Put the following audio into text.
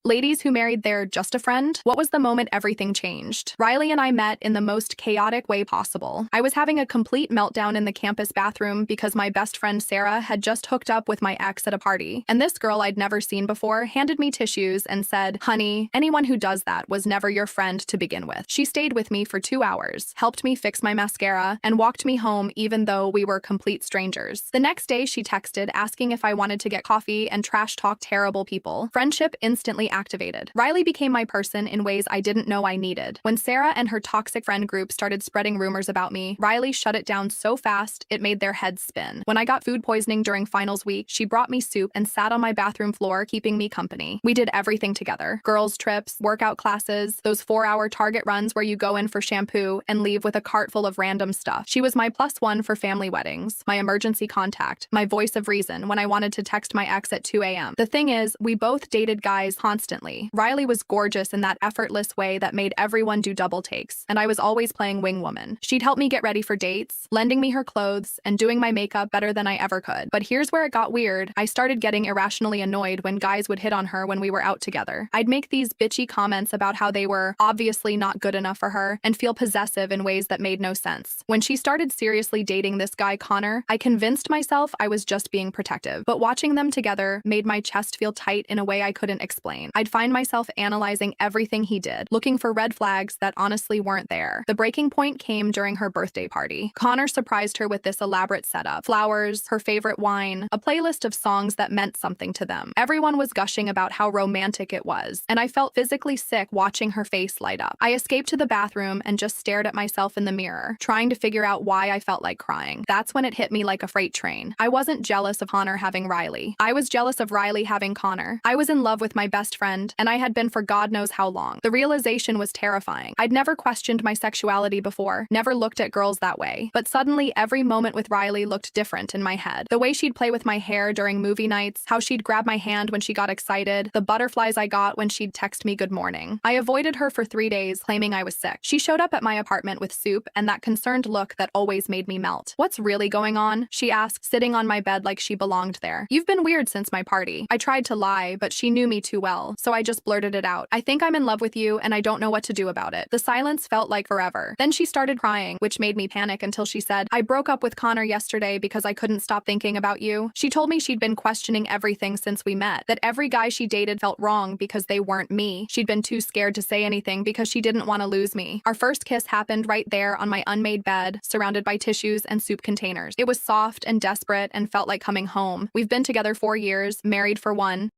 Ladies who married their just a friend? What was the moment everything changed? Riley and I met in the most chaotic way possible. I was having a complete meltdown in the campus bathroom because my best friend Sarah had just hooked up with my ex at a party. And this girl I'd never seen before handed me tissues and said, "Honey, anyone who does that was never your friend to begin with." She stayed with me for 2 hours, helped me fix my mascara, and walked me home even though we were complete strangers. The next day, she texted asking if I wanted to get coffee and trash talk terrible people. Friendship instantly activated. Riley became my person in ways I didn't know I needed. When Sarah and her toxic friend group started spreading rumors about me, Riley shut it down so fast it made their heads spin. When I got food poisoning during finals week, she brought me soup and sat on my bathroom floor keeping me company. We did everything together. Girls' trips, workout classes, those 4-hour Target runs where you go in for shampoo and leave with a cart full of random stuff. She was my +1 for family weddings, my emergency contact, my voice of reason when I wanted to text my ex at 2 a.m. The thing is, we both dated guys constantly. Riley was gorgeous in that effortless way that made everyone do double takes, and I was always playing wing woman. She'd help me get ready for dates, lending me her clothes, and doing my makeup better than I ever could. But here's where it got weird. I started getting irrationally annoyed when guys would hit on her when we were out together. I'd make these bitchy comments about how they were obviously not good enough for her and feel possessive in ways that made no sense. When she started seriously dating this guy Connor, I convinced myself I was just being protective. But watching them together made my chest feel tight in a way I couldn't explain. I'd find myself analyzing everything he did, looking for red flags that honestly weren't there. The breaking point came during her birthday party. Connor surprised her with this elaborate setup: flowers, her favorite wine, a playlist of songs that meant something to them. Everyone was gushing about how romantic it was, and I felt physically sick watching her face light up. I escaped to the bathroom and just stared at myself in the mirror, trying to figure out why I felt like crying. That's when it hit me like a freight train. I wasn't jealous of Connor having Riley. I was jealous of Riley having Connor. I was in love with my best friend, and I had been for God knows how long. The realization was terrifying. I'd never questioned my sexuality before, never looked at girls that way. But suddenly, every moment with Riley looked different in my head. The way she'd play with my hair during movie nights, how she'd grab my hand when she got excited, the butterflies I got when she'd text me good morning. I avoided her for 3 days, claiming I was sick. She showed up at my apartment with soup and that concerned look that always made me melt. "What's really going on?" she asked, sitting on my bed like she belonged there. "You've been weird since my party." I tried to lie, but she knew me too well, so I just blurted it out. "I think I'm in love with you and I don't know what to do about it." The silence felt like forever. Then she started crying, which made me panic until she said, "I broke up with Connor yesterday because I couldn't stop thinking about you." She told me she'd been questioning everything since we met, that every guy she dated felt wrong because they weren't me. She'd been too scared to say anything because she didn't want to lose me. Our first kiss happened right there on my unmade bed, surrounded by tissues and soup containers. It was soft and desperate and felt like coming home. We've been together 4 years, married for 1.